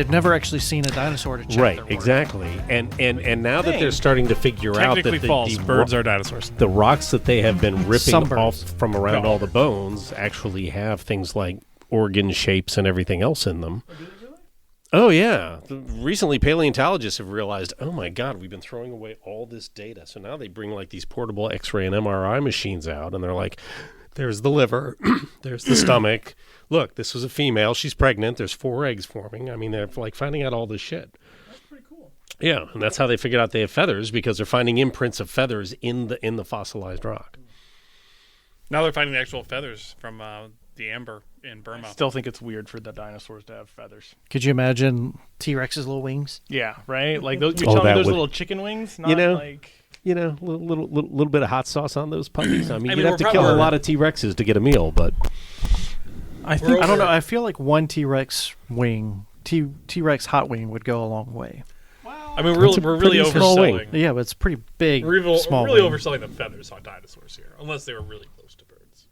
they've never actually seen a dinosaur to check their work. Exactly. And now that they're starting to figure out that Technically false. Birds are dinosaurs. The rocks that they have been ripping off birds. from around all the bones actually have things like organ shapes and everything else in them. Oh, yeah. Recently, paleontologists have realized, oh, my God, we've been throwing away all this data. So now they bring, like, these portable X-ray and MRI machines out, and they're like, there's the liver, there's the stomach. Look, this was a female. She's pregnant. There's 4 eggs forming. I mean, they're, like, finding out all this shit. That's pretty cool. Yeah, and that's how they figured out they have feathers, because they're finding imprints of feathers in the fossilized rock. Now they're finding the actual feathers from the amber in Burma. I still think it's weird for the dinosaurs to have feathers. Could you imagine T-Rex's little wings? Yeah, right? Like those, you're telling me those little chicken wings? Not like... little bit of hot sauce on those puppies. I mean, you'd we're have to kill a lot of T-Rexes to get a meal, but... I don't know. I feel like one T-Rex wing, T-Rex hot wing would go a long way. Wow. I mean, we're really overselling. Yeah, but it's pretty big, small We're really wing. overselling the feathers on dinosaurs here, unless they were really close to birds.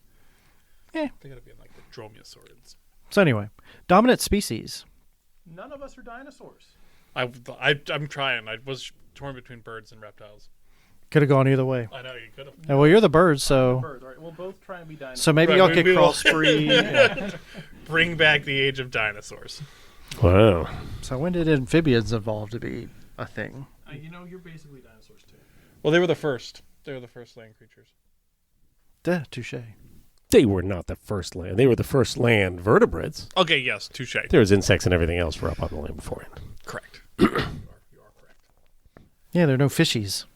Yeah. They gotta be in like the dromaeosaurids. So anyway, dominant species. None of us are dinosaurs. I'm trying. I was torn between birds and reptiles. Could have gone either way. I know you could have. Well, you're the bird, so... Birds, right? We'll both try and be dinosaurs. So maybe y'all could crossbreed. Yeah. Bring back the age of dinosaurs. Wow. So when did amphibians evolve to be a thing? You're basically dinosaurs too. Well, they were the first. They were the first land creatures. Duh, touche. They were not the first land. They were the first land vertebrates. Okay, yes, touche. There was insects and everything else were up on the land beforehand. Correct. You are correct. Yeah, there are no fishies.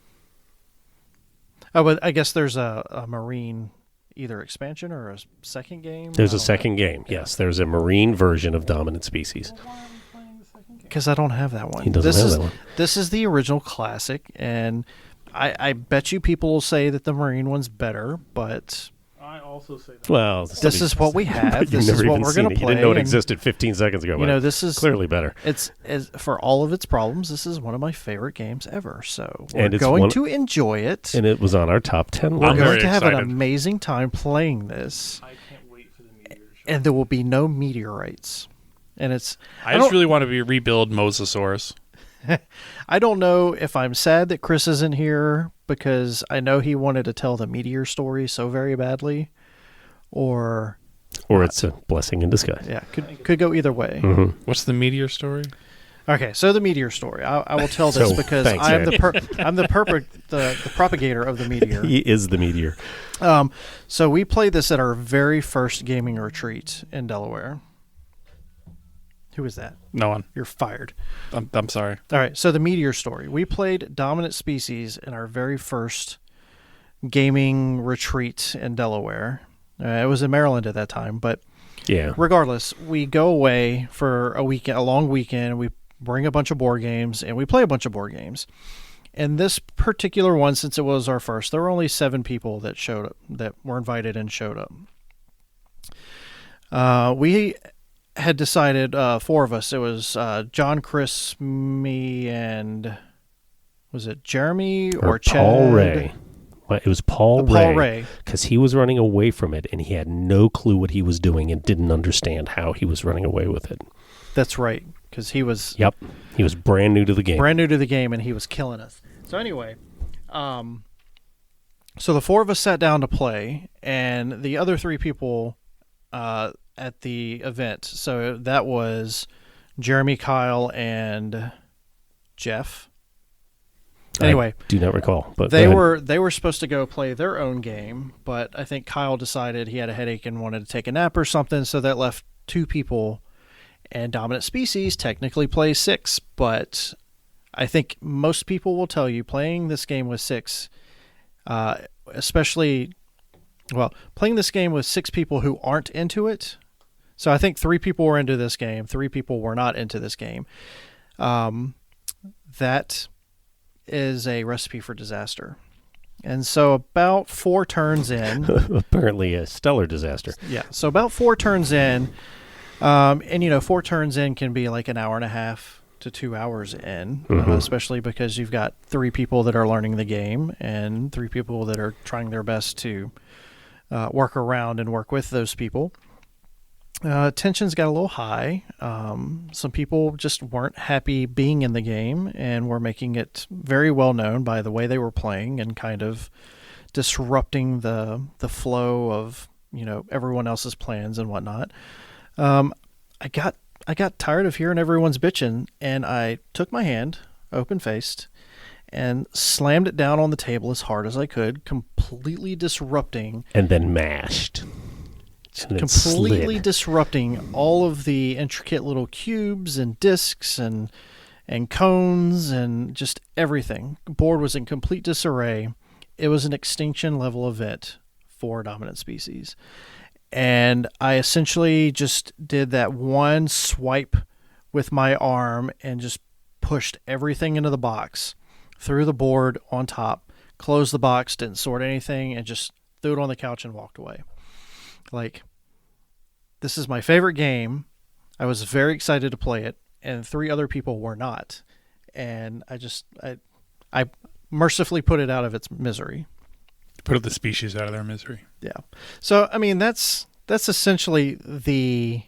Oh, but I guess there's a marine either expansion or a second game. There's a second game. Yes, there's a marine version of Dominant Species. Well, why are we playing the second game? Because I don't have that one. He doesn't have that one. This is the original classic, and I bet you people will say that the marine one's better, but... I also say that. Well, this is what we have. This is what we're going to play. You didn't know it existed 15 seconds ago. You know, this is clearly better. It's for all of its problems. This is one of my favorite games ever. So we're and it's going to enjoy it. And it was on our top 10 We're list. going to have an amazing time playing this. I can't wait for the meteor to show. And there will be no meteorites. And it's. I just really want to rebuild Mosasaurus. I don't know if I'm sad that Chris isn't here because I know he wanted to tell the meteor story so very badly. Or it's a blessing in disguise. Yeah, could go either way. Mm-hmm. What's the meteor story? Okay, so the meteor story. I will tell this because I'm the propagator of the meteor. He is the meteor. So we played this at our very first gaming retreat in Delaware. Who is that? No one. You're fired. I'm sorry. All right, so the meteor story. We played Dominant Species in our very first gaming retreat in Delaware. It was in Maryland at that time, but yeah. Regardless, we go away for a long weekend. We bring a bunch of board games and we play a bunch of board games. And this particular one, since it was our first, there were only 7 people that showed up, that were invited and showed up. We had decided 4 of us. It was John, Chris, me, and was it Jeremy or Chad? Paul Ray. It was Paul Ray. Because he was running away from it, and he had no clue what he was doing and didn't understand how he was running away with it. That's right, because he was... Yep. He was brand new to the game. And he was killing us. So anyway, so the 4 of us sat down to play, and the other 3 people at the event, so that was Jeremy, Kyle, and Jeff... Anyway, I do not recall, but they were supposed to go play their own game, but I think Kyle decided he had a headache and wanted to take a nap or something, so that left 2 people. And Dominant Species technically plays 6, but I think most people will tell you playing this game with 6, playing this game with 6 people who aren't into it. So I think 3 people were into this game, 3 people were not into this game. That is a recipe for disaster. And so about 4 turns in... Apparently a stellar disaster. Yeah, so about 4 turns in, and 4 turns in can be like an hour and a half to 2 hours in, especially because you've got 3 people that are learning the game and 3 people that are trying their best to work around and work with those people. Tensions got a little high. Some people just weren't happy being in the game and were making it very well known by the way they were playing and kind of disrupting the flow of everyone else's plans and whatnot. I got tired of hearing everyone's bitching, and I took my hand, open-faced, and slammed it down on the table as hard as I could, completely disrupting. And then mashed. Completely disrupting all of the intricate little cubes and discs and cones and just everything. The board was in complete disarray. It was an extinction level event for dominant species. And I essentially just did that one swipe with my arm and just pushed everything into the box, threw the board on top, closed the box, didn't sort anything, and just threw it on the couch and walked away. Like, this is my favorite game. I was very excited to play it, and 3 other people were not. And I mercifully put it out of its misery. Put the species out of their misery. Yeah. So, I mean, that's essentially the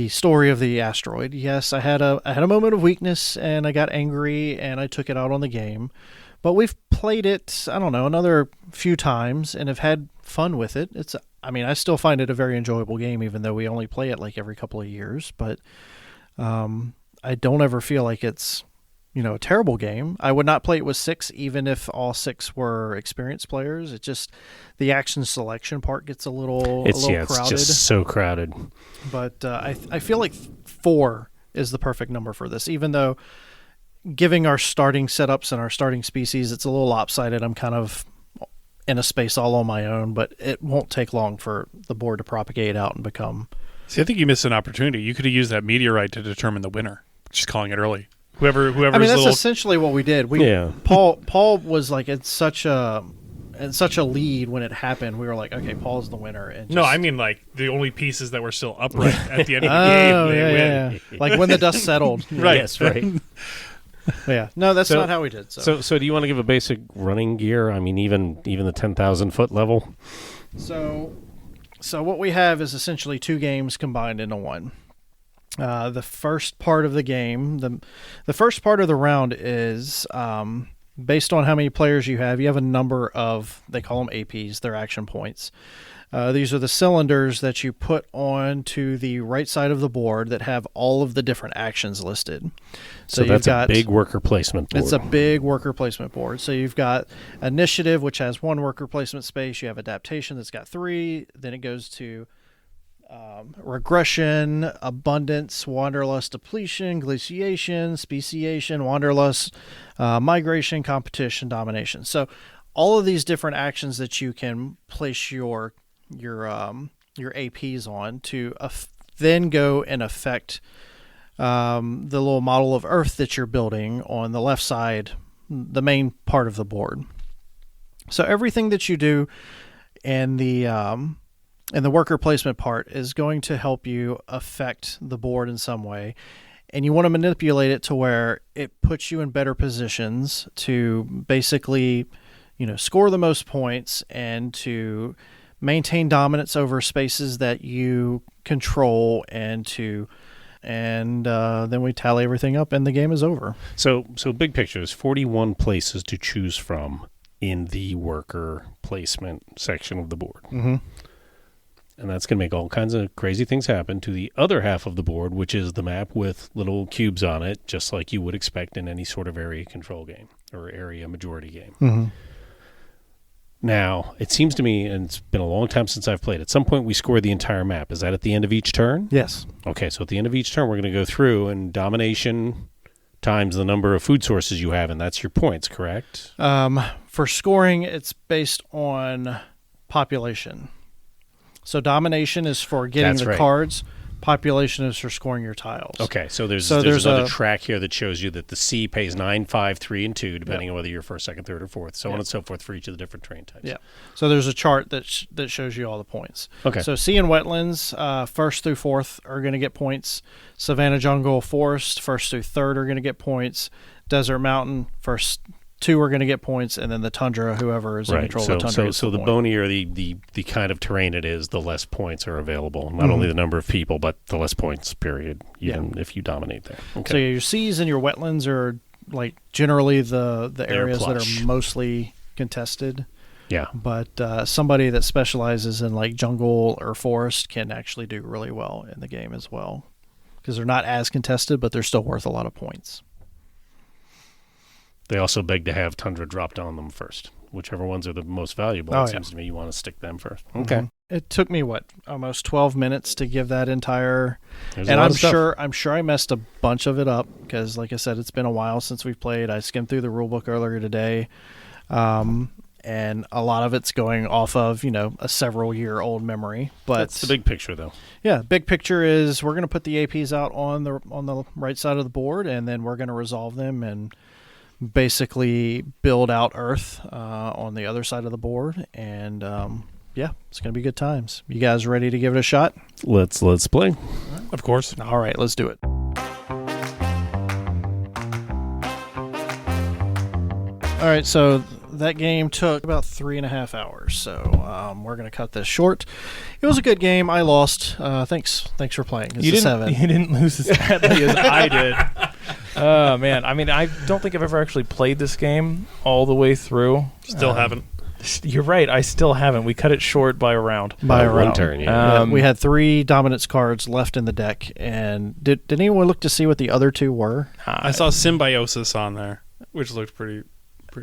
story of the asteroid. Yes, I had a moment of weakness, and I got angry, and I took it out on the game. But we've played it, I don't know, another few times, and have had fun with it. I still find it a very enjoyable game, even though we only play it like every couple of years. But I don't ever feel like it's a terrible game. I would not play it with 6, even if all 6 were experienced players. It just, the action selection part gets a little crowded. It's just so crowded. But I feel like 4 is the perfect number for this, even though giving our starting setups and our starting species, it's a little lopsided. I'm kind of in a space all on my own, but it won't take long for the board to propagate out and become... See, I think you missed an opportunity. You could have used that meteorite to determine the winner, just calling it early. Whoever. That's essentially what we did. Paul was like in such a lead when it happened. We were like, okay, Paul's the winner. And no, I mean like the only pieces that were still upright at the end of the game. They win. Yeah. Like when the dust settled. Right. Yes, right. Yeah. No, that's not how we did. So do you want to give a basic running gear? I mean, even the 10,000-foot level. So what we have is essentially 2 games combined into one. The first part of the game, the first part of the round is based on how many players you have. You have a number of, they call them APs, they're action points. These are the cylinders that you put onto the right side of the board that have all of the different actions listed. So that's a big worker placement board. It's a big worker placement board. So you've got initiative, which has 1 worker placement space. You have adaptation that's got 3. Then it goes to regression, abundance, wanderlust, depletion, glaciation, speciation, wanderlust, migration, competition, domination. So all of these different actions that you can place your APs on to then go and affect the little model of Earth that you're building on the left side, the main part of the board. So everything that you do in the worker placement part is going to help you affect the board in some way. And you want to manipulate it to where it puts you in better positions to basically, score the most points and to maintain dominance over spaces that you control and then we tally everything up and the game is over. So big picture, there's 41 places to choose from in the worker placement section of the board. Mm-hmm. And that's going to make all kinds of crazy things happen to the other half of the board, which is the map with little cubes on it, just like you would expect in any sort of area control game or area majority game. Mm-hmm. Now, it seems to me, and it's been a long time since I've played, at some point we score the entire map. Is that at the end of each turn? Yes. Okay, so at the end of each turn, we're going to go through, and domination times the number of food sources you have, and that's your points, correct? For scoring, it's based on population. So domination is for getting the cards. Population is for scoring your tiles. Okay, so there's another track here that shows you that the C pays 9, 5, 3, and 2, depending on whether you're first, second, third, or fourth, so on and so forth for each of the different terrain types. Yeah. So there's a chart that shows you all the points. Okay. So sea and wetlands, first through fourth are going to get points. Savanna, jungle, forest, first through third are going to get points. Desert, mountain, first 2 are going to get points, and then the tundra, whoever is in control of the tundra. So the bonier the kind of terrain it is, the less points are available. Not only the number of people, but the less points, period, even if you dominate there. Okay. So your seas and your wetlands are like generally the areas that are mostly contested. Yeah. But somebody that specializes in like jungle or forest can actually do really well in the game as well, because they're not as contested, but they're still worth a lot of points. They also beg to have tundra dropped on them first. Whichever ones are the most valuable, it seems to me you want to stick them first. Okay. It took me almost 12 minutes to give that entire. There's and I'm sure I messed a bunch of it up because, like I said, it's been a while since we've played. I skimmed through the rulebook earlier today, and a lot of it's going off of a several-year-old memory. But that's the big picture, though. Yeah, big picture is we're going to put the APs out on the right side of the board, and then we're going to resolve them and basically build out Earth on the other side of the board, and it's gonna be good times. You guys ready to give it a shot? Let's play. Of course. All right, let's do it. All right, so that game took about 3.5 hours, so we're gonna cut this short. It was a good game. I lost. Thanks for playing. It's a 7. You didn't lose as badly as I did. Oh, man. I mean, I don't think I've ever actually played this game all the way through. Still haven't. You're right. I still haven't. We cut it short by a round. By a round. One turn, we had 3 dominance cards left in the deck, and did anyone look to see what the other 2 were? I saw Symbiosis on there, which looked pretty.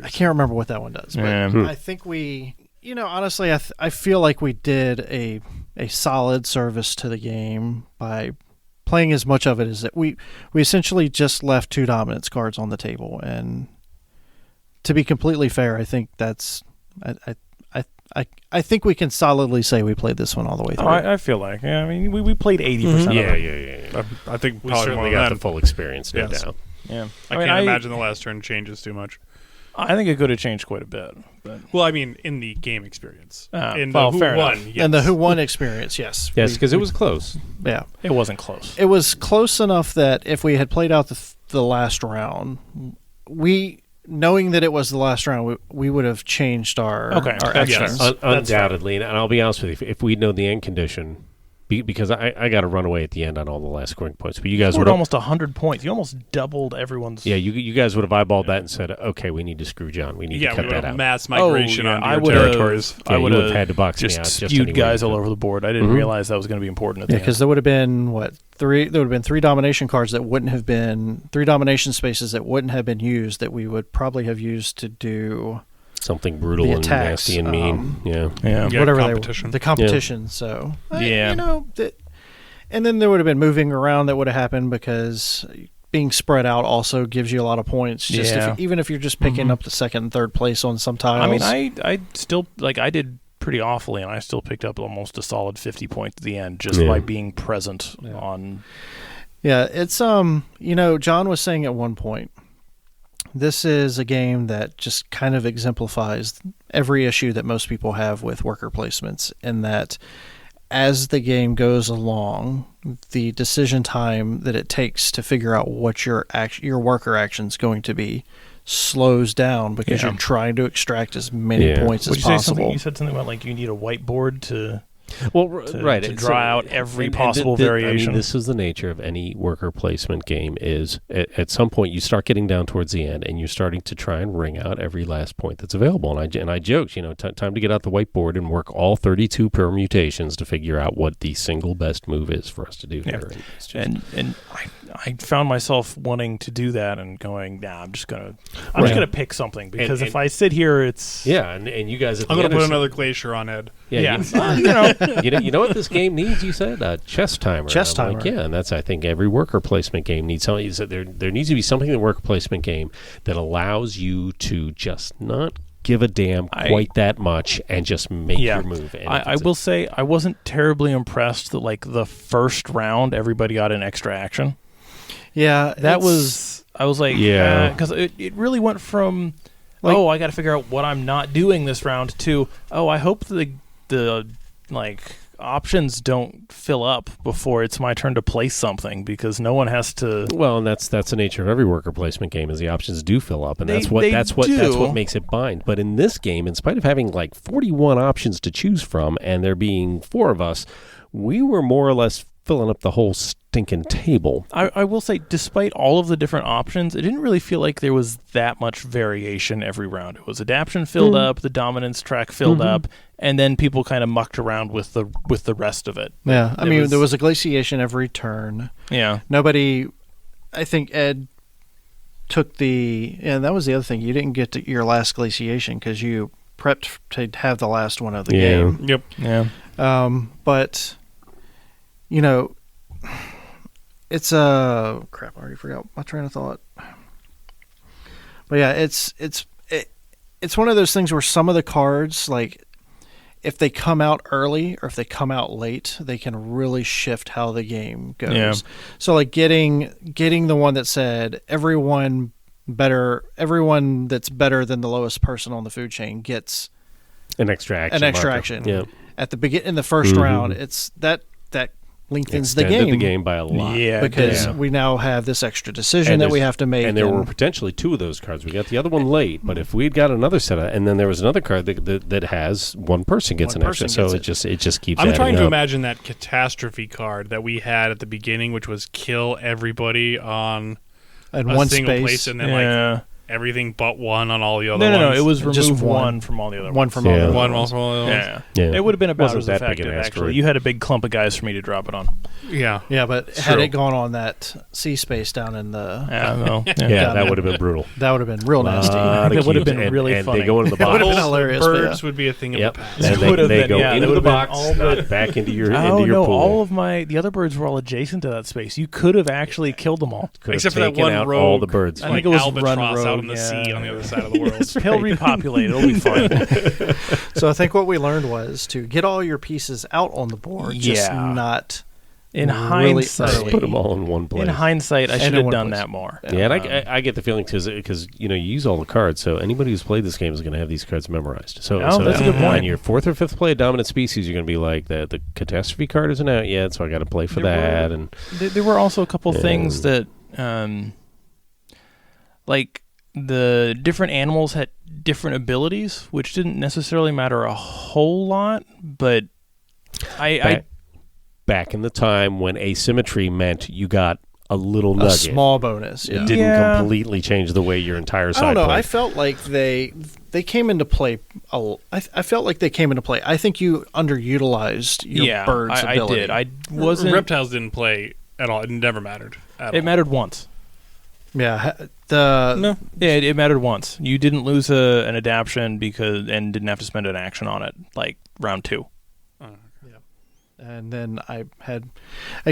I can't remember what that one does, but I think we, honestly, I feel like we did a solid service to the game by playing as much of it as that we essentially just left 2 dominance cards on the table, and to be completely fair, I think that's I think we can solidly say we played this one all the way through. I feel like, I mean, we played 80% of it. Yeah. I think we probably certainly got the full experience, no doubt. Yeah, I can't imagine the last turn changes too much. I think it could have changed quite a bit. But. Well, I mean, in the game experience. In the Who Won, yes. And the Who Won experience, yes. Yes, because it was close. Yeah. It wasn't close. It was close enough that if we had played out the last round, knowing that it was the last round, we would have changed our actions. Yes. Undoubtedly. And I'll be honest with you, if we'd known the end condition, because I got to run away at the end on all the last scoring points. But you guys would almost 100 points. You almost doubled everyone's. Yeah, you guys would have eyeballed that and said, okay, we need to screw John. We need to cut that out. Mass migration on your territories. I would have had to box me out. Just spewed guys all over the board. I didn't realize that was going to be important at the end. Because there would have been, there would have been 3 domination cards that wouldn't have been, 3 domination spaces that wouldn't have been used that we would probably have used to do something brutal and nasty and mean. Whatever competition. The competition. So, and then there would have been moving around that would have happened because being spread out also gives you a lot of points. Just even if you're just picking up the second and third place on some tiles. I mean, I still, I did pretty awfully, and I still picked up almost a solid 50 points at the end just by being present on. Yeah, it's, John was saying at one point, this is a game that just kind of exemplifies every issue that most people have with worker placements, in that as the game goes along, the decision time that it takes to figure out what your worker action is going to be slows down because you're trying to extract as many points as possible. You said something about you need a white to right, to draw out every possible variation. I mean, this is the nature of any worker placement game. Is at some point you start getting down towards the end, and you're starting to try and wring out every last point that's available. And I joked, time to get out the whiteboard and work all 32 permutations to figure out what the single best move is for us to do here. And I found myself wanting to do that and going, nah, I'm just gonna pick something, because if I sit here, it's and you guys. I'm gonna put another glacier on Ed. You know what this game needs? You said a chess timer. Chess timer. And that's, I think, every worker placement game needs something. You said there needs to be something in the worker placement game that allows you to just not give a damn quite that much and just make your move. And I will say I wasn't terribly impressed that the first round everybody got an extra action. Yeah, I was like, because it really went from I got to figure out what I'm not doing this round to I hope the options don't fill up before it's my turn to place something because no one has to. Well, and that's the nature of every worker placement game is the options do fill up, and They that's what do. makes it bind. But in this game, in spite of having like 41 options to choose from, and there being 4 of us, we were more or less filling up the whole stinking table. I will say, despite all of the different options, it didn't really feel like there was that much variation every round. It was adaption filled up, the dominance track filled up, and then people kind of mucked around with the rest of it. Yeah, I mean, there was a glaciation every turn. Yeah. Nobody, I think Ed took and that was the other thing. You didn't get to your last glaciation because you prepped to have the last one of the game. Yep. Yeah. But, you know, it's a crap. I already forgot my train of thought. But yeah, it's one of those things where some of the cards, like, if they come out early or if they come out late, they can really shift how the game goes. Yeah. So, like, getting the one that said everyone that's better than the lowest person on the food chain gets An extra action. an extra marker. action. Yeah. At the in the first round, it's that lengthens the Extended game. the game by a lot. Yeah. Because we now have this extra decision And that we there's- have to make. And there were potentially 2 of those cards. We got the other one late, but if we'd got another set of, and then there was another card that has one person gets One an extra, person so gets it just keeps. I'm adding trying to up. imagine that catastrophe card that we had at the beginning, which was kill everybody on in a one single space, place, and then Yeah. like everything but one on all the other No, ones. it was Just remove one. one from all the other one ones. from all Yeah. the one other ones. from all the other ones. Yeah. Yeah. It would have been about Wasn't as that big an effective, actually. asteroid. You had a big clump of guys for me to drop it on. Yeah. Yeah, but had True. it gone on that sea space down in the, Yeah, well, Yeah, that would have been brutal. that would have been real nasty. Lot of That would have cubes, been and- really and funny. They go into the That would box. have been hilarious. but Birds yeah. would be a thing of Yep, the past. and Would have they been, go yeah, into they the would have been box, all not the- back into your Oh, pool. all of the other birds were all adjacent to that space. You could have actually killed them all. Could have Except for that taken one out rogue, all the birds. I like think it was albatross Run out Rogue, in the yeah. sea on the other side of the world. He'll repopulate. It'll be fine. So I think what we learned was to get all your pieces out on the board, just Yeah. not In really hindsight, early. Put them all in one place. in hindsight, I And should in have one done place. that more. Yeah, and I get the feeling because you use all the cards, so anybody who's played this game is going to have these cards memorized. So, Oh, that's a good on point. your 4th or 5th play of Dominant Species, you're going to be like the catastrophe card isn't out yet, so I got to play for There that. were- And There were also a couple things And- that, like the different animals had different abilities, which didn't necessarily matter a whole lot, but I back in the time when asymmetry meant you got a little a nugget, small bonus. Yeah. it didn't Yeah. completely change the way your entire side I don't know. played. I felt like they came into play. I felt like they came into play. I think you underutilized your bird's I ability. did. I wasn't. Reptiles didn't play at all. It never mattered. At It all. mattered once. Yeah, the No. Yeah, it mattered once. You didn't lose an adaption and didn't have to spend an action on it, like round 2. and then I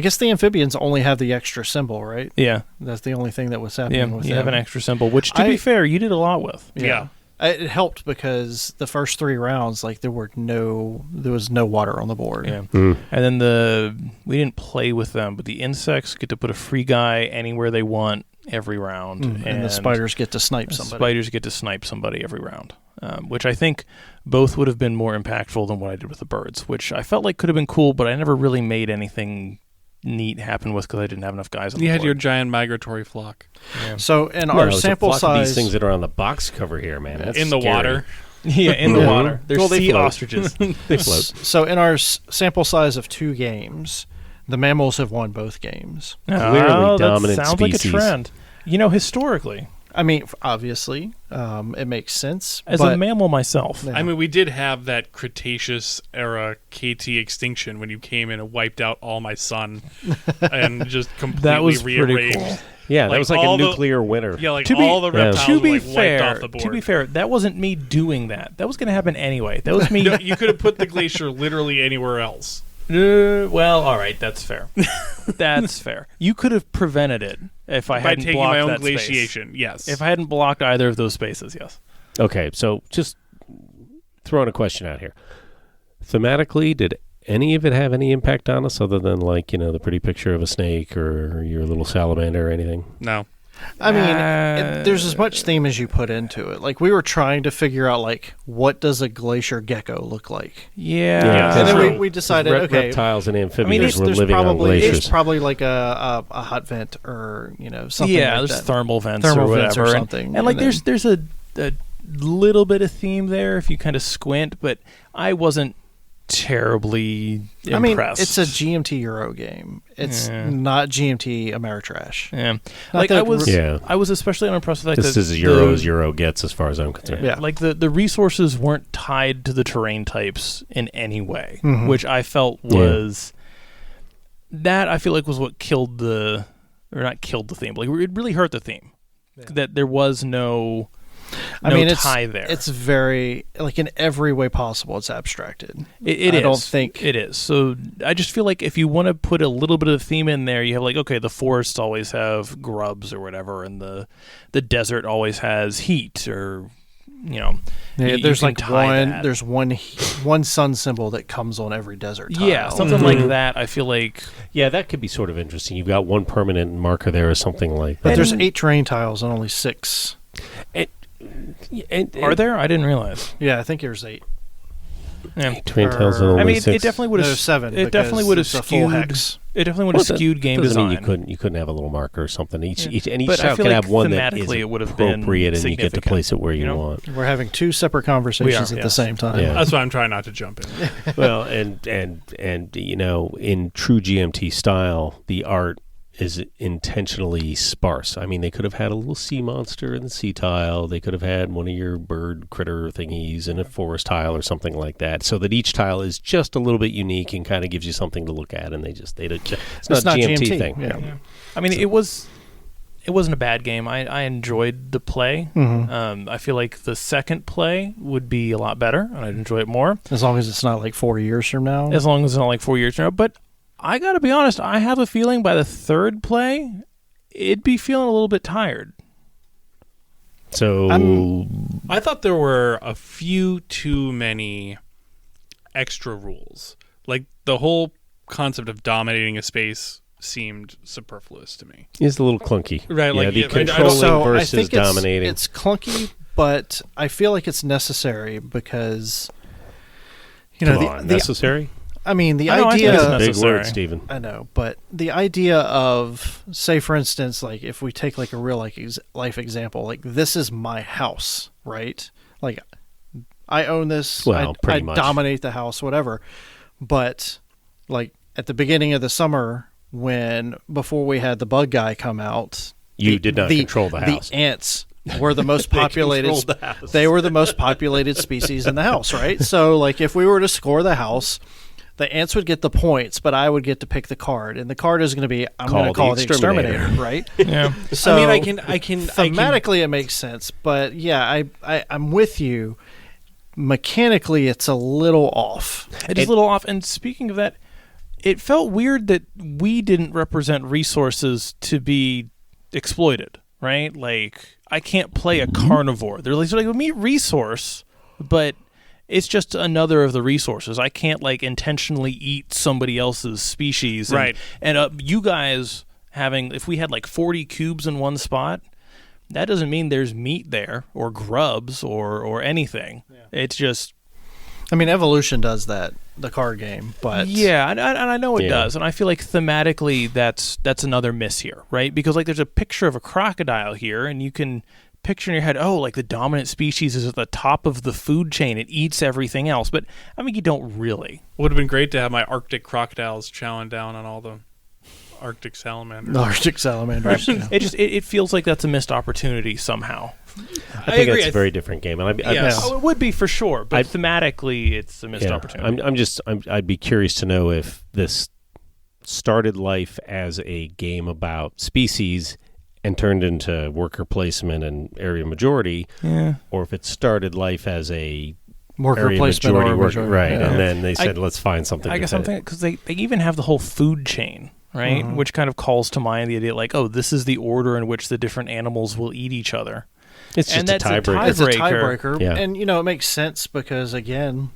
guess the amphibians only have the extra symbol, right? Yeah, That's the only thing that was happening yeah. with You them. have an extra symbol, which, to be fair, you did a lot with. Yeah. It helped because the first 3 rounds, like there was no water on the board. Yeah, and then we didn't play with them, but the insects get to put a free guy anywhere they want every round, and the spiders get to snipe somebody. Spiders get to snipe somebody every round, which I think both would have been more impactful than what I did with the birds, which I felt like could have been cool, but I never really made anything neat happen with because I didn't have enough guys on You the had board. your giant migratory flock So in No, our it's a sample flock of these size, things that are on the box cover here, man. That's in the scary. water. Yeah, in the water. They're Well, they sea float. ostriches. They float. So in our sample size of 2 games, the mammals have won both games. Clearly that dominant sounds like a species. trend. Historically, I mean, obviously, it makes sense. as but a mammal myself, Yeah. I mean, we did have that Cretaceous era KT extinction when you came in and wiped out all my sun and just completely that was pretty rearranged. cool. Yeah, that Like was like all a the- nuclear winter. Yeah, like To be- all the reptiles To be were, like, fair, wiped off the board. to be fair, that wasn't me doing that. That was going to happen anyway. That was me. No, you could have put the glacier literally anywhere else. Well, all right, that's fair. That's fair. You could have prevented it if I By hadn't taking blocked my own that space. glaciation, yes. If I hadn't blocked either of those spaces, yes. Okay, so just throwing a question out here. Thematically, did any of it have any impact on us other than the pretty picture of a snake or your little salamander or anything? No. I mean, there's as much theme as you put into it. Like, we were trying to figure out, like, what does a glacier gecko look like? Yeah. And then we decided, okay, reptiles and amphibians were there's living on probably glaciers. it's probably like a hot vent or something. Yeah, like there's that. thermal vents Thermal or vents whatever, or something. and like And there's a little bit of theme there if you kind of squint, but I wasn't terribly impressed. I mean, it's a GMT Euro game. It's not GMT Ameritrash. Yeah, Not that I was especially unimpressed with the fact This that is as Euro gets, as far as I'm concerned. Yeah. like the resources weren't tied to the terrain types in any way, Mhm. which I felt was that I feel like was what killed the or not killed the theme, but like it really hurt the theme. That there was no tie there. It's very, like, in every way possible, it's abstracted. It I is. don't think it is. So I just feel like if you want to put a little bit of theme in there, you have like, okay, the forests always have grubs or whatever, and the desert always has heat, or there's like there's one sun symbol that comes on every desert tile. yeah, something like that. I feel like Yeah, that could be sort of interesting. You've got one permanent marker there or something like But that. there's 8 terrain tiles and only 6. are there? I didn't realize. Yeah, I think there's 8. Yeah. Train tiles and I only I mean, six. it definitely would No, have 7. It definitely would have it's a full skewed. hex. It definitely would have skewed game doesn't design. mean you couldn't have a little marker or something. Each But I tile feel can like have one that thematically is it would have been appropriate, and you get to significant, place it where you you know? want. We're having 2 separate conversations We are, at the yes. same time. Yeah. That's why I'm trying not to jump in. Well, and in true GMT style, the art is intentionally sparse. I mean, they could have had a little sea monster in the sea tile. They could have had one of your bird critter thingies in a forest tile or something like that, so that each tile is just a little bit unique and kind of gives you something to look at. And it's not a GMT thing. Yeah. I mean, it wasn't a bad game. I enjoyed the play. Mhm. I feel like the second play would be a lot better, and I'd enjoy it more. As long as it's not like 4 years from now. As long as it's not like 4 years now. But I got to be honest, I have a feeling by the third play, it'd be feeling a little bit tired. So I thought there were a few too many extra rules. Like, the whole concept of dominating a space seemed superfluous to me. it's a little clunky. Right, Yeah, like, the I don't- controlling So I versus think dominating. it's clunky, but I feel like it's necessary because Come on, necessary? I mean, the I know, I think idea. it's Big necessary. word, Stephen. I know, but the idea of, say, for instance, like if we take like a real life example, like this is my house, right? Like I own this. Well, I pretty much. dominate the house, whatever. But like at the beginning of the summer, before we had the bug guy come out, You did not control the house. The ants were the most populated. controlled the house. They were the most populated species in the house, right? So, like, if we were to score the house, the ants would get the points, but I would get to pick the card, and the card is going to be I'm going to call the exterminator, right? Yeah. So, I mean, I can thematically it makes sense, but yeah, I'm with you. Mechanically, it's a little off. It is a little off. And speaking of that, it felt weird that we didn't represent resources to be exploited, right? Like, I can't play a carnivore. They're like a meat resource, but it's just another of the resources. I can't like intentionally eat somebody else's species. Right. And you guys if we had like 40 cubes in one spot, that doesn't mean there's meat there or grubs or anything. Yeah. It's just, I mean, Evolution does that, the card game, but yeah, and I know it Yeah. does, and I feel like thematically that's another miss here, right? Because like there's a picture of a crocodile here, and you can picture in your head, oh, like the dominant species is at the top of the food chain; it eats everything else. But I mean, you don't really. Would have been great to have my Arctic crocodiles chowing down on all the Arctic salamanders. the Arctic salamanders. yeah. It feels like that's a missed opportunity somehow. I think agree. it's a very different game. And Yes. Oh, it would be for sure, but thematically, it's a missed yeah, opportunity. I'd be curious to know if this started life as a game about species and turned into worker placement and area majority, Yeah. or if it started life as a Worker area placement majority or worker, majority. right? Yeah. And then they said, let's find something. I to guess fit I'm it. thinking because they even have the whole food chain, right? Mhm. Which kind of calls to mind the idea like, oh, this is the order in which the different animals will eat each other. It's And just a that's a tiebreaker. tie- It's a tiebreaker. tiebreaker, Yeah. and it makes sense because again,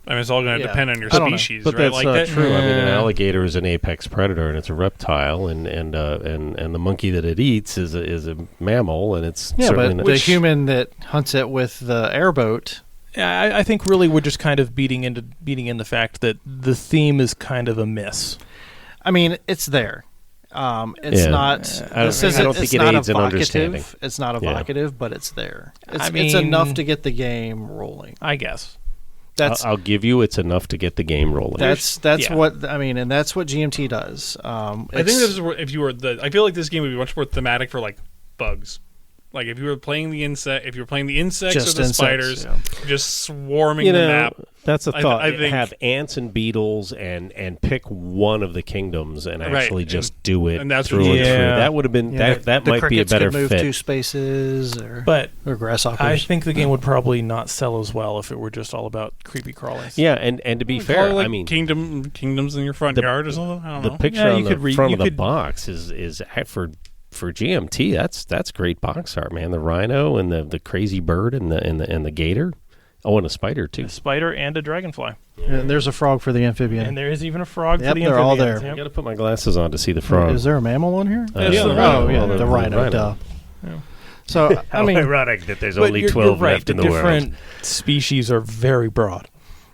I mean, it's all going to Yeah. depend on your I don't know. species, But right? that's Like not that, true. I mean, an alligator is an apex predator, and it's a reptile, and the monkey that it eats is a mammal, and it's Yeah, certainly but not. the human that hunts it with the airboat. I think really we're just kind of beating in the fact that the theme is kind of a miss. I mean, it's there. It's Yeah. not. I This don't isn't. think It's it not aids in understanding. evocative. It's not Yeah. evocative, but it's there. It's, I it's enough mean- to get the game rolling. I guess. That's I'll give you it's enough to get the game rolling. that's yeah. what I mean, and that's what GMT does. I think this is where, if you were I feel like this game would be much more thematic for like bugs. Like if you were playing the insects or just the insects, spiders, yeah. just swarming the map. That's a I thought. think- Have ants and beetles and pick one of the kingdoms and Right, actually just do it and that's through what and you- through. Yeah. That would have been Yeah, that the might be a crickets better could move fit. 2 spaces or But grasshoppers. I think the game would probably not sell as well if it were just all about creepy crawlies. Yeah, and to be Call fair, it like I mean kingdoms in your front the- yard or something. I don't the know. picture Yeah, on you the could front you of the could- box is for GMT. That's great box art, man. The rhino and the crazy bird and the gator. Oh, and a spider too. A spider and a dragonfly. And there's a frog for the amphibian. And there is even a frog Yep, for the they're all amphibians. there. I Yep. got to put my glasses on to see the frog. Is there a mammal on here? Yeah, the oh, rhino. yeah, Well, the rhino. Duh. Yeah. So I How mean, ironic that there's But only you're 12 right. left in the different world. species are very broad.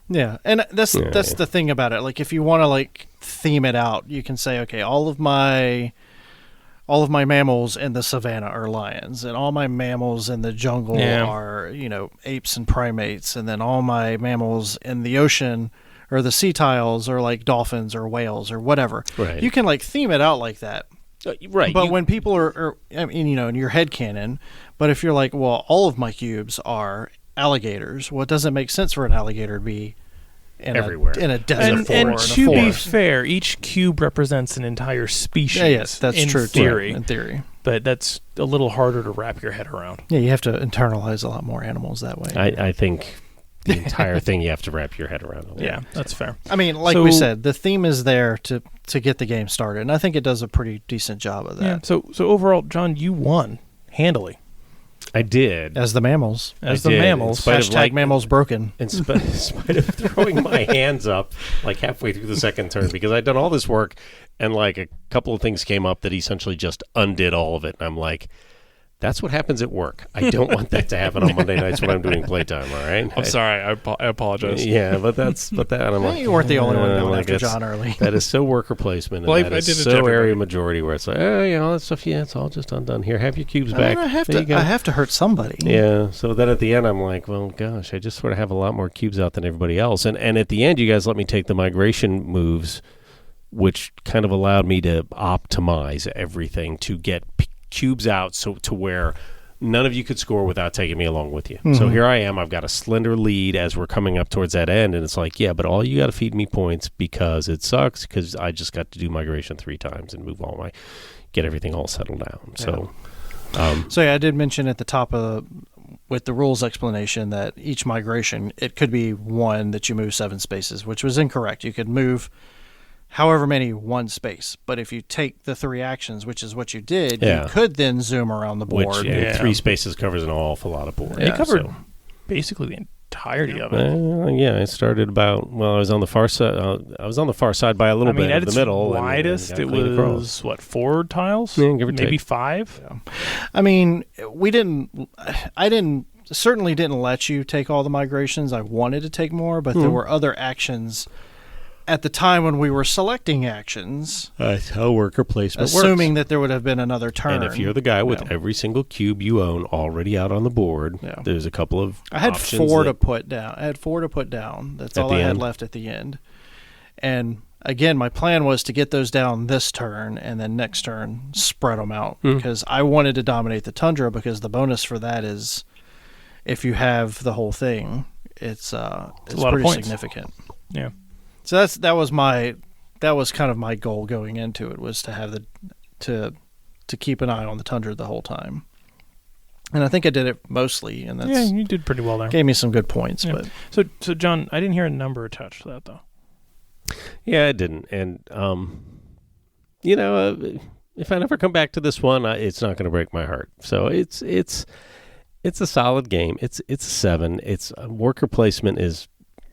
yeah, and that's Yeah. the thing about it. Like if you want to like theme it out, you can say, okay, all of my mammals in the savannah are lions, and all my mammals in the jungle Yeah. are, apes and primates, and then all my mammals in the ocean or the sea tiles are like dolphins or whales or whatever. Right. You can like theme it out like that. Right. But when people are I mean, in your head canon, but if you're like, well, all of my cubes are alligators, well, it doesn't make sense for an alligator to be Everywhere. in a desert And or in a to be forest. fair, each cube represents an entire species. Yeah, yes, that's in true. Theory, Too, in theory. but that's a little harder to wrap your head around. Yeah, you have to internalize a lot more animals that way. I think the entire thing you have to wrap your head around. Yeah, that's fair. I mean, like we So- said, the theme is there to get the game started, and I think it does a pretty decent job of that. Yeah. So overall, John, you won handily I did. As the mammals. as I the did. mammals. In spite of, Hashtag mammals broken. In spite of throwing my hands up like halfway through the second turn because I'd done all this work and like a couple of things came up that essentially just undid all of it. And I'm like, that's what happens at work. I don't want that to happen on Monday nights when I'm doing playtime, all right? I'm sorry. I apologize. Yeah, but I'm like, You weren't the only one going like, after it's- John early. That is so worker placement. And Well, that I is did it to so everybody. area majority where it's like, all that stuff, yeah, it's all just undone here. Have your cubes back. I have There you to. go. I have to hurt somebody. Yeah. So then at the end, I'm like, well, gosh, I just sort of have a lot more cubes out than everybody else. And at the end, you guys let me take the migration moves, which kind of allowed me to optimize everything to get cubes out so to where none of you could score without taking me along with you. So here I am. I've got a slender lead as we're coming up towards that end. And it's like, yeah, but all you got to feed me points because it sucks because I just got to do migration 3 times and move get everything all settled down. So, So yeah, I did mention at the top with the rules explanation that each migration, it could be one that you move 7 spaces, which was incorrect. You could move however many 1 space, but if you take the 3 actions, which is what you did, Yeah. you could then zoom around the board. which 3 spaces covers an awful lot of board. It covered So. basically the entirety of it. Yeah, I started about. Well, I was on the far side. I was on the far side by a little bit at of the its middle. widest, and it got clean across. was what 4 tiles, Yeah, give or maybe take. 5. I mean, I certainly didn't let you take all the migrations. I wanted to take more, but there were other actions at the time when we were selecting actions, That's how worker placement assuming works. that there would have been another turn. And if you're the guy with Yeah. every single cube you own already out on the board, Yeah. there's a couple of. I had options 4 that- to put down. That's At all the I had end? left at the end. And again, my plan was to get those down this turn and then next turn spread them out because I wanted to dominate the tundra because the bonus for that is if you have the whole thing, it's a lot of pretty points. significant. Yeah. So that was kind of my goal going into it was to have to keep an eye on the tundra the whole time. And I think I did it mostly, and Yeah, that's you did pretty well there. gave me some good points. Yeah. But So John, I didn't hear a number attached to that though. Yeah, I didn't. And, if I never come back to this one, it's not going to break my heart. So it's a solid game. It's a 7. It's worker placement is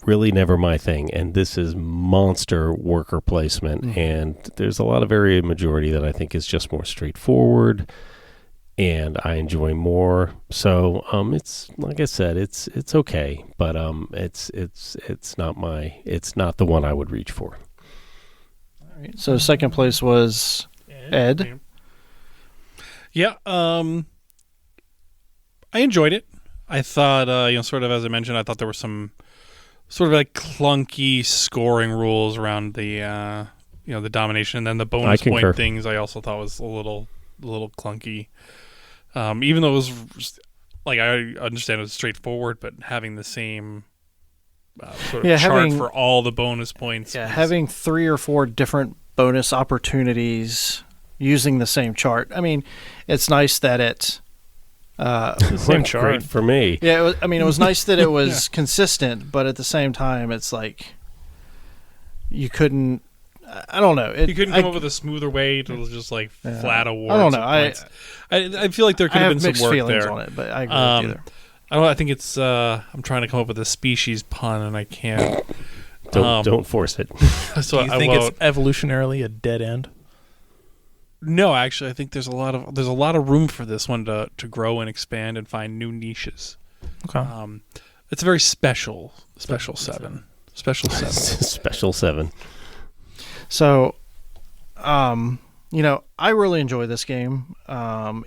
really never my thing. And this is monster worker placement. And there's a lot of area majority that I think is just more straightforward, and I enjoy more. So it's like I said, it's okay, but it's not the one I would reach for. All right. So second place was Ed. Yeah, I enjoyed it. I thought, sort of as I mentioned, I thought there were some sort of like clunky scoring rules around the, the domination, and then the bonus point things. I also thought was a little clunky. Even though it was like, I understand it was straightforward, but having the same sort of chart for all the bonus points. Yeah, having 3 or 4 different bonus opportunities using the same chart. I mean, it's nice that it. The same chart. Great for me. Yeah, it was nice that it was consistent, but at the same time, it's like you couldn't. I don't know. You couldn't come up with a smoother way to just like flat awards. I don't know. I feel like there could have been some work feelings there on it, but I agree with you there. I don't know. I think it's. I'm trying to come up with a species pun, and I can't. Don't force it. So do you think it's evolutionarily a dead end? No, actually, I think there's a lot of room for this one to grow and expand and find new niches. Okay. It's a very special 7. Special 7. Special 7. So, I really enjoy this game. I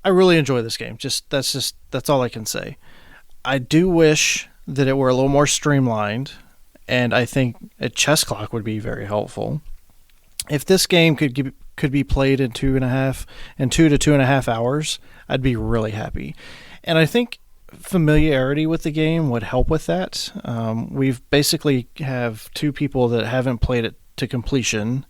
really enjoy this game. That's all I can say. I do wish that it were a little more streamlined, and I think a chess clock would be very helpful. If this game could be played in 2 to 2.5 hours, I'd be really happy. And I think familiarity with the game would help with that. We've basically have 2 people that haven't played it to completion.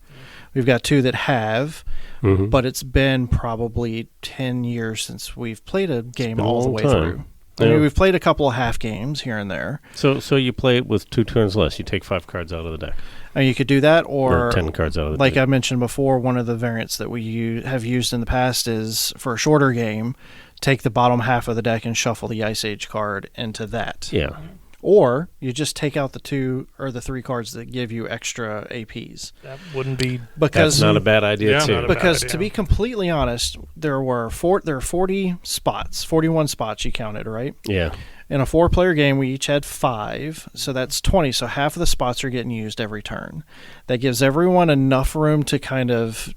We've got 2 that have, but it's been probably 10 years since we've played a game all the way through. I mean, we've played a couple of half games here and there. So you play it with 2 turns less. You take 5 cards out of the deck. And you could do that, or 10 cards out of the deck. Like I mentioned before, one of the variants that we have used in the past is for a shorter game, take the bottom half of the deck and shuffle the Ice Age card into that. Yeah. Or you just take out the 2 or the 3 cards that give you extra APs. That wouldn't be. That's not a bad idea too. Because to be completely honest, there are 41 spots you counted, right? Yeah. In a 4-player game, we each had 5, so that's 20. So half of the spots are getting used every turn. That gives everyone enough room to kind of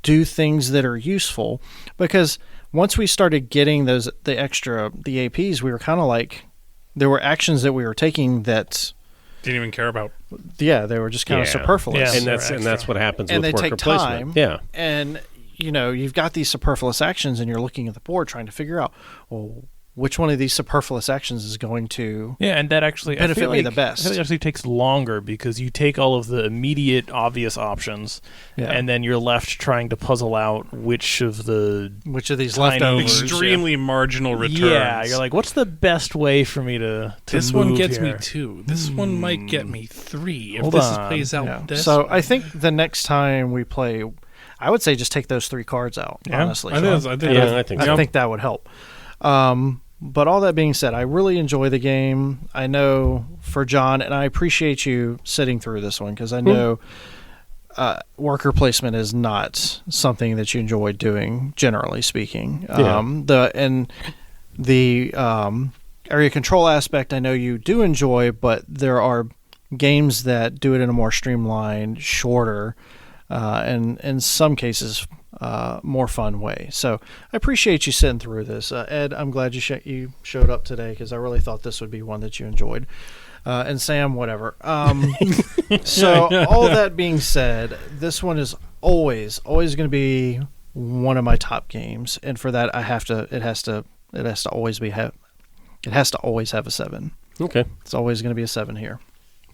do things that are useful. Because once we started getting the APs, we were kind of like, there were actions that we were taking that didn't even care about. Yeah, they were just kind of superfluous. Yeah, and that's what happens and with they worker take time, placement. Yeah, and you've got these superfluous actions, and you're looking at the board trying to figure out, well, which one of these superfluous actions is going to and that actually benefit me the best. I think it actually takes longer because you take all of the immediate obvious options, and then you're left trying to puzzle out which of these leftovers, extremely marginal returns. Yeah, you're like, what's the best way for me to this move one gets here? me 2. This one might get me 3 if Hold this on. plays out. Yeah. So I think the next time we play, I would say just take those 3 cards out. Honestly, I think that would help. But all that being said, I really enjoy the game. I know for John, and I appreciate you sitting through this one because I know worker placement is not something that you enjoy doing, generally speaking. The area control aspect, I know you do enjoy, but there are games that do it in a more streamlined, shorter, and in some cases more fun way. So I appreciate you sitting through this. Ed, I'm glad you showed up today because I really thought this would be one that you enjoyed. And Sam, whatever. So all that being said, this one is always going to be one of my top games, and for that it has to always have a 7. Okay. It's always going to be a 7 here.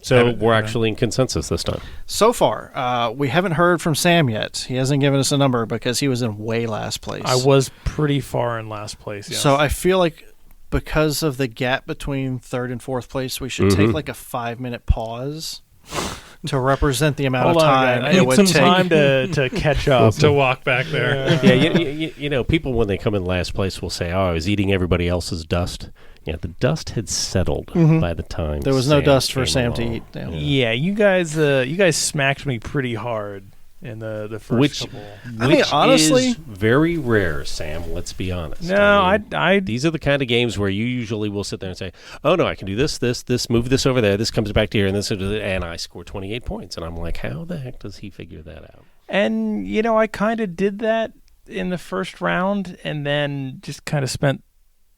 So we're actually in consensus this time. So far, we haven't heard from Sam yet. He hasn't given us a number because he was in way last place. I was pretty far in last place, yes. So I feel like because of the gap between 3rd and 4th place, we should take like a 5-minute pause to represent the amount of time I need some time to catch up. To walk back there. Yeah, people when they come in last place will say, "Oh, I was eating everybody else's dust." Yeah, the dust had settled by the time There was no Sam dust for came Sam to along. eat. Yeah. Yeah, you guys smacked me pretty hard in the first couple. I mean, honestly- is very rare, Sam. Let's be honest. No, I mean, these are the kind of games where you usually will sit there and say, "Oh no, I can do this, move this over there. This comes back to here, and this, and I score 28 points." And I'm like, "How the heck does he figure that out?" And I kind of did that in the first round, and then just kind of spent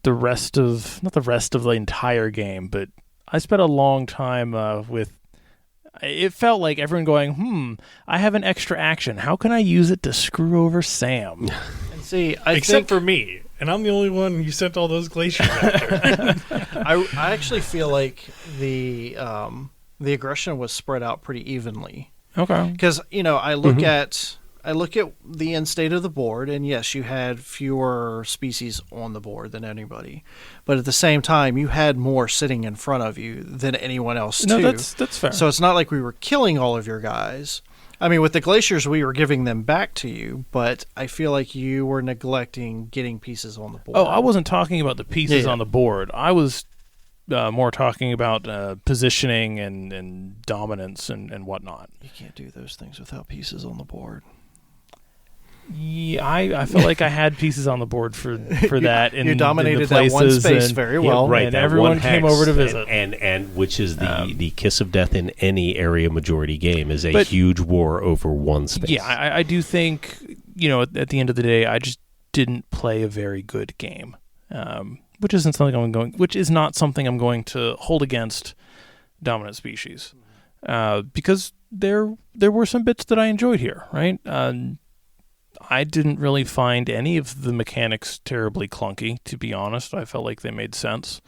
not the rest of the entire game, but I spent a long time with. It felt like everyone going, I have an extra action. How can I use it to screw over Sam? And see, Except for me. And I'm the only one you sent all those glaciers after. I actually feel like the aggression was spread out pretty evenly. Okay. Because I look at the end state of the board, and yes, you had fewer species on the board than anybody, but at the same time, you had more sitting in front of you than anyone else too. No, that's fair. So it's not like we were killing all of your guys. I mean, with the glaciers, we were giving them back to you, but I feel like you were neglecting getting pieces on the board. Oh, I wasn't talking about the pieces Yeah. on the board. I was more talking about positioning and dominance and whatnot. You can't do those things without pieces on the board. Yeah, I felt like I had pieces on the board for that. You dominated that one space very well. Right, and that everyone one came hex, over to visit. and which is the kiss of death in any area majority game is a But- huge war over one space. Yeah, I do think at the end of the day, I just didn't play a very good game, which is not something I'm going to hold against dominant species, because there were some bits that I enjoyed here, right? I didn't really find any of the mechanics terribly clunky, to be honest. I felt like they made sense.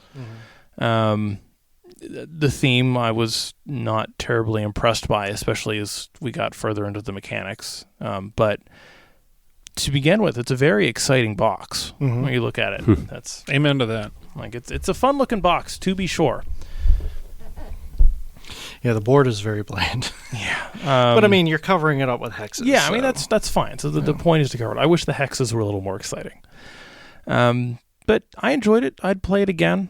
The theme I was not terribly impressed by, especially as we got further into the mechanics. But to begin with, it's a very exciting box when you look at it. That's Amen to that. like it's a fun looking box, to be sure. Yeah, the board is very bland. Yeah, But I mean, you're covering it up with hexes. yeah, I mean so- that's fine. So the point is to cover it. I wish the hexes were a little more exciting. But I enjoyed it. I'd play it again.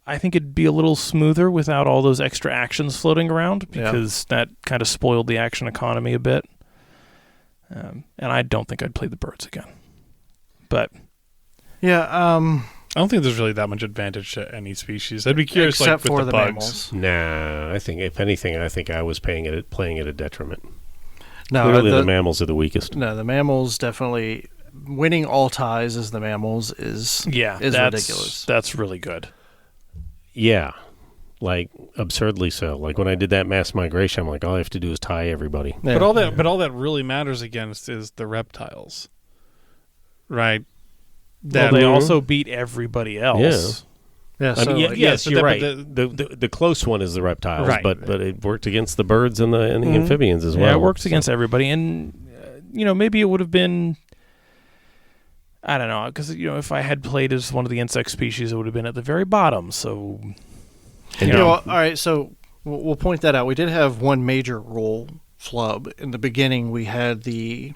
I think it'd be a little smoother without all those extra actions floating around, because that kind of spoiled the action economy a bit. And I don't think I'd play the birds again. But Yeah, I don't think there's really that much advantage to any species. I'd be curious, except with for the the bugs. mammals. Nah, I think if anything, I was playing at a detriment. No, Clearly, the mammals are the weakest. No, the mammals definitely winning all ties as the mammals is yeah, is that's ridiculous. That's really good. Yeah, like absurdly so. Like when I did that mass migration, I'm like, all I have to do is tie everybody. Yeah. But all that really matters against is the reptiles, right? Well, they also beat everybody else. Yeah, I so mean, like, yes, but you're the- right. but The close one is the reptiles, Right. but it worked against the birds and the amphibians as well. Yeah, it works So- against everybody. And, maybe it would have been, I don't know, because, if I had played as one of the insect species, it would have been at the very bottom. So, And all right, so we'll point that out. We did have one major rule flub. In the beginning, we had the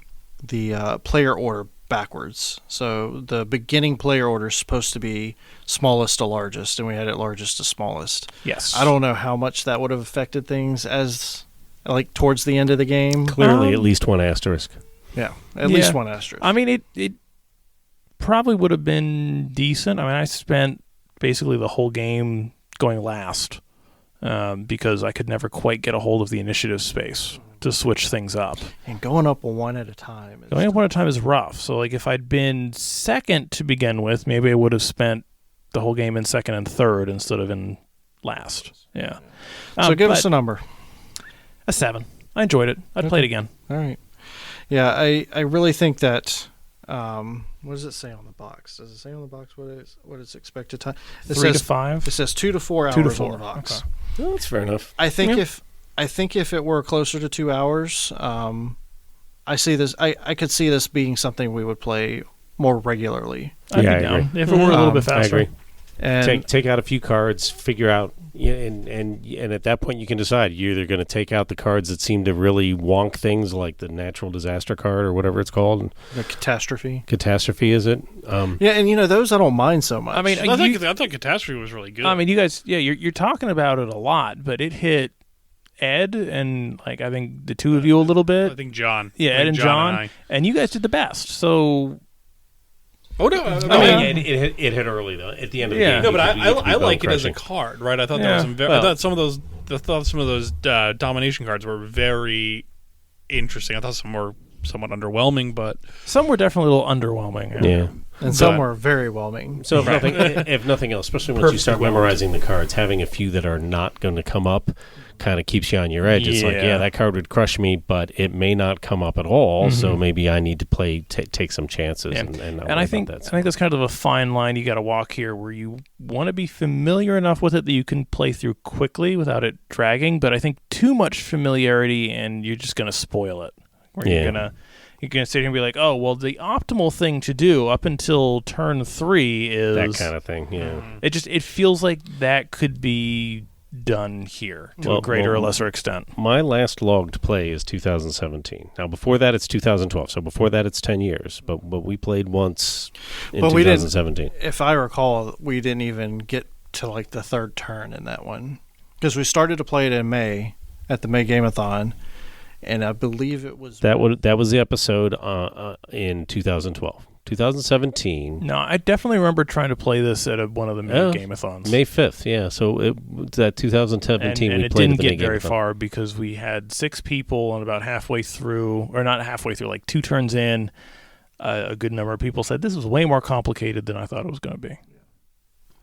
player order backwards. So the beginning player order is supposed to be smallest to largest, and we had it largest to smallest. yes. I don't know how much that would have affected things as towards the end of the game. Clearly, at least one asterisk. Yeah, at least one asterisk. I mean, it probably would have been decent. I mean, I spent basically the whole game going last because I could never quite get a hold of the initiative space to switch things up. And going up one at a time. Going up one at a time is rough. So, if I'd been second to begin with, maybe I would have spent the whole game in second and third instead of in last. Yeah. So give us a number. a 7. I enjoyed it. I'd play it again. All right. Yeah, I really think that. What does it say on the box? Does it say on the box what it's expected time? It 3 says, to 5. It says 2 to 4 hours 2 to 4 on the box. Okay. Well, that's fair enough. I think Yeah. if it were closer to 2 hours, I see this. I could see this being something we would play more regularly. I'd Yeah, be I down agree. if it were a little bit I faster. agree. And Take out a few cards, figure out Yeah, and at that point you can decide you're either going to take out the cards that seem to really wonk things, like the natural disaster card or whatever it's called. The catastrophe. Catastrophe, is it? Yeah, and those I don't mind so much. I mean, I thought Catastrophe was really good. I mean, you guys, you're talking about it a lot, but it hit Ed and I think the two of you a little bit. I think John. Yeah, Ed and John, and you guys did the best. So. Oh no! It hit early though. At the end of the game. No, but I like it as a card, right? I thought that was I thought some of those domination cards were very interesting. I thought some were somewhat underwhelming, but some were definitely a little underwhelming. Yeah. And some were very whelming. So if nothing else, especially once you start memorizing the cards, having a few that are not going to come up kind of keeps you on your edge. It's like, that card would crush me, but it may not come up at all. So maybe I need to take some chances. Yeah. And I think that's kind of a fine line you got to walk here, where you want to be familiar enough with it that you can play through quickly without it dragging. But I think too much familiarity and you're just going to spoil it. Where you're gonna sit here and be like, oh, well, the optimal thing to do up until turn 3 is that kind of thing. Yeah, it feels like that could be done here to a greater or lesser extent. My last logged play is 2017. Now, before that, it's 2012. So before that, it's 10 years. But we played once in 2017. If I recall, we didn't even get to like the third turn in that one because we started to play it in May at the May Game-a-thon. And I believe it was that was the episode in 2012. 2017. No, I definitely remember trying to play this at one of the May Game-a-thons. May 5th, yeah. So that 2017 and we it played didn't the get very far because we had 6 people, and about halfway through, or not halfway through, like 2 turns in, a good number of people said this was way more complicated than I thought it was going to be.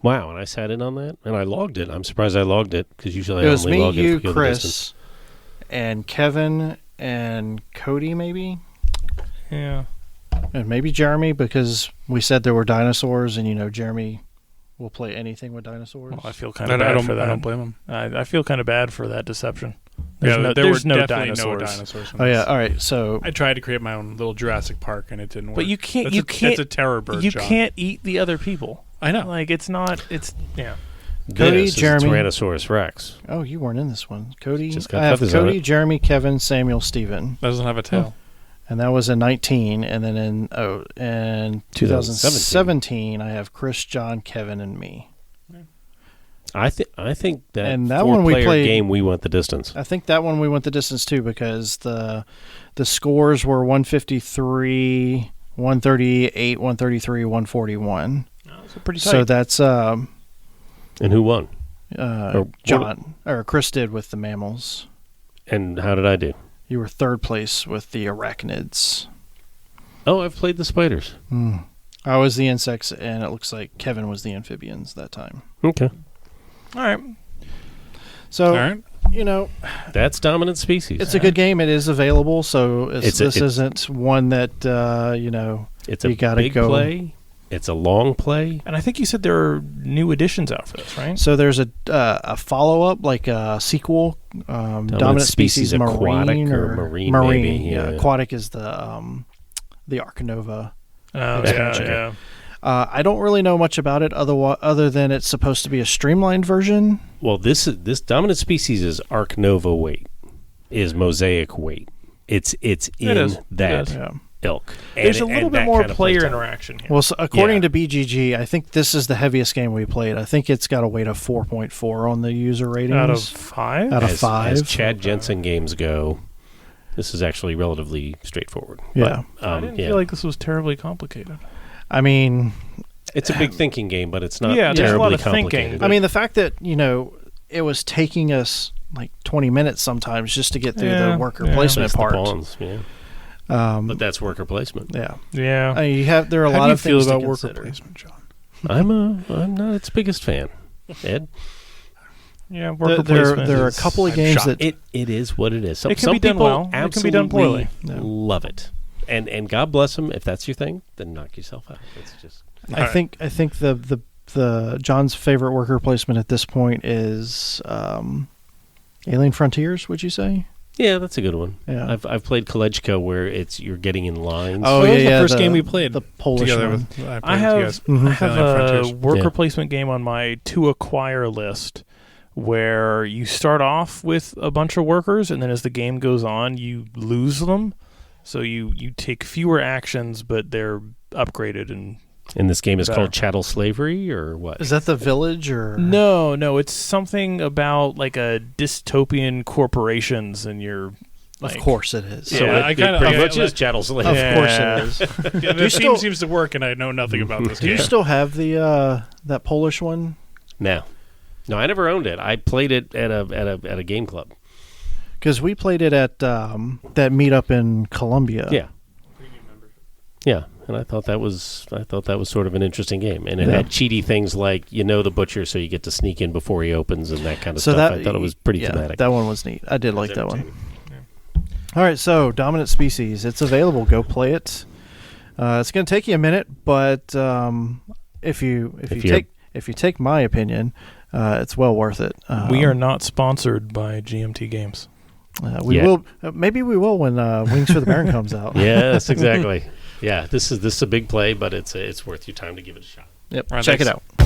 Wow, and I sat in on that, and I logged it. I'm surprised I logged it because usually it was I only log it me, if you, I go the distance. Chris, and Kevin and Cody, maybe. Yeah. And maybe Jeremy, because we said there were dinosaurs, and Jeremy will play anything with dinosaurs. Well, I feel kind of bad for that. I don't blame him. I feel kind of bad for that deception. There were definitely dinosaurs. no dinosaurs. Oh yeah, all right. So I tried to create my own little Jurassic Park, and it didn't work. But you can't. That's a terror bird. You John. can't eat the other people. I know. Like it's not. It's yeah. Cody, this Jeremy, is Tyrannosaurus Rex. Oh, you weren't in this one. Cody. Just got I have feathers on Cody, it. Jeremy, Kevin, Samuel, Steven. That doesn't have a tail. And that was in 19, and then in 2017, I have Chris, John, Kevin, and me. I think that and that one we 4-player played, game we went the distance. I think that one we went the distance too because the scores were 153, 138, 133, 141. That's pretty tight. So that's And who won? John or Chris did with the mammals. And how did I do? You were third place with the arachnids. Oh, I've played the spiders. I was the insects, and it looks like Kevin was the amphibians that time. Okay. All right. So, All right. That's Dominant Species. it's a good game. It is available, so this isn't one that, it's you a gotta big go. play. It's a long play. And I think you said there are new editions out for this, right? So there's a follow-up, like a sequel, Dominant Species Aquatic Marine or Marine, maybe. Yeah. Aquatic is the Arcanova. Oh, expansion. yeah. I don't really know much about it other than it's supposed to be a streamlined version. Well, this Dominant Species is Arc Nova weight, is Mosaic weight. It's in that ilk. There's a little bit more player interaction here. Well, so according to BGG, I think this is the heaviest game we played. I think it's got a weight of 4.4 on the user ratings. Out of 5? Out of 5. As Chad Jensen games go, this is actually relatively straightforward. Yeah. But, I didn't feel like this was terribly complicated. I mean, it's a big thinking game, but it's not there's a lot terribly of thinking. complicated. I mean, the fact that, it was taking us like 20 minutes sometimes just to get through the worker placement Place the part. pawns, but that's worker placement. Yeah. Yeah. I mean, there are a How lot do you of feel things about to worker consider. placement, John? I'm not its biggest fan. Ed? Yeah, worker There placement. are a couple of games that It is what it is. It can Some be done people well. It can be done poorly. absolutely love it. And God bless them. If that's your thing, then knock yourself out. It's just I think the John's favorite worker placement at this point is Alien Frontiers. Would you say? yeah, that's a good one. Yeah. I've played Kolechka where you're getting in lines. Oh, That was yeah, the first the- game we played the Polish together one. with. I have Mhm. I have Alien a Frontiers. worker Yeah. placement game on my to acquire list, where you start off with a bunch of workers, and then as the game goes on, you lose them. So you take fewer actions, but they're upgraded and. And this game is Better. called Chattel Slavery, or what? Is that the village or No, it's something about like a dystopian corporations, and you're. Of course it is. So Yeah, I it kinda- pretty I- much I- is Chattel Slavery. Of course it is. Yeah, the still- theme seems to work, and I know nothing about this Do you game. still have the that Polish one? No, I never owned it. I played it at a game club. Because we played it at that meetup in Colombia. Yeah, and I thought that was sort of an interesting game, and it had cheaty things like the butcher, so you get to sneak in before he opens and that kind of So stuff. that I thought it was pretty thematic. That one was neat. I did like that one. entertaining. All right, so Dominant Species, it's available. Go play it. It's going to take you a minute, but if you take my opinion, it's well worth it. We are not sponsored by GMT Games. We Yet. will. Maybe we will when Wings for the Baron comes out. Yes, exactly. Yeah, this is a big play, but it's worth your time to give it a shot. Yep. All right, Check it thanks. out.